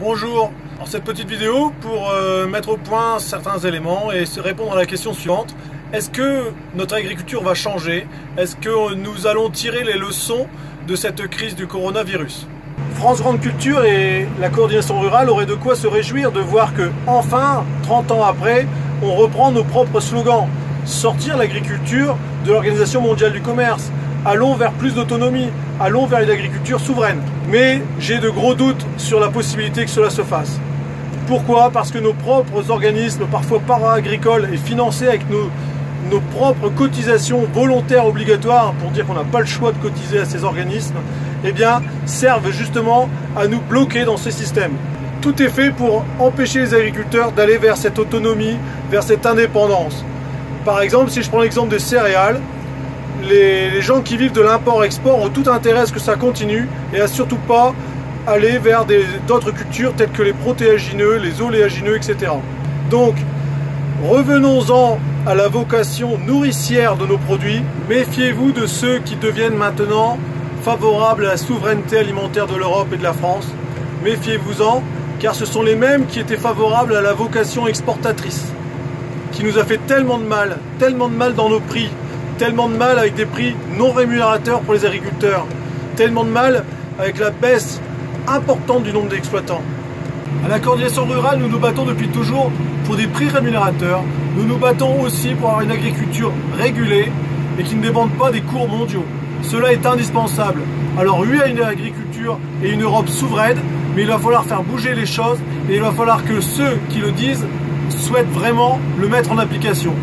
Bonjour, dans cette petite vidéo pour mettre au point certains éléments et se répondre à la question suivante. Est-ce que notre agriculture va changer? Est-ce que nous allons tirer les leçons de cette crise du coronavirus? France Grande Culture et la coordination rurale auraient de quoi se réjouir de voir que, enfin, 30 ans après, on reprend nos propres slogans. Sortir l'agriculture de l'Organisation mondiale du commerce. Allons vers plus d'autonomie, allons vers une agriculture souveraine. Mais j'ai de gros doutes sur la possibilité que cela se fasse. Pourquoi? Parce que nos propres organismes, parfois para-agricoles et financés avec nos propres cotisations volontaires obligatoires, pour dire qu'on n'a pas le choix de cotiser à ces organismes, eh bien, servent justement à nous bloquer dans ces systèmes. Tout est fait pour empêcher les agriculteurs d'aller vers cette autonomie, vers cette indépendance. Par exemple, si je prends l'exemple des céréales, les gens qui vivent de l'import-export ont tout intérêt à ce que ça continue et à surtout pas aller vers d'autres cultures telles que les protéagineux, les oléagineux, etc. Donc, revenons-en à la vocation nourricière de nos produits. Méfiez-vous de ceux qui deviennent maintenant favorables à la souveraineté alimentaire de l'Europe et de la France. Méfiez-vous-en, car ce sont les mêmes qui étaient favorables à la vocation exportatrice, qui nous a fait tellement de mal dans nos prix, tellement de mal avec des prix non rémunérateurs pour les agriculteurs, tellement de mal avec la baisse importante du nombre d'exploitants. À la coordination rurale, nous nous battons depuis toujours pour des prix rémunérateurs. Nous nous battons aussi pour avoir une agriculture régulée et qui ne dépende pas des cours mondiaux. Cela est indispensable. Alors oui à une agriculture et une Europe souveraine, mais il va falloir faire bouger les choses et il va falloir que ceux qui le disent souhaitent vraiment le mettre en application.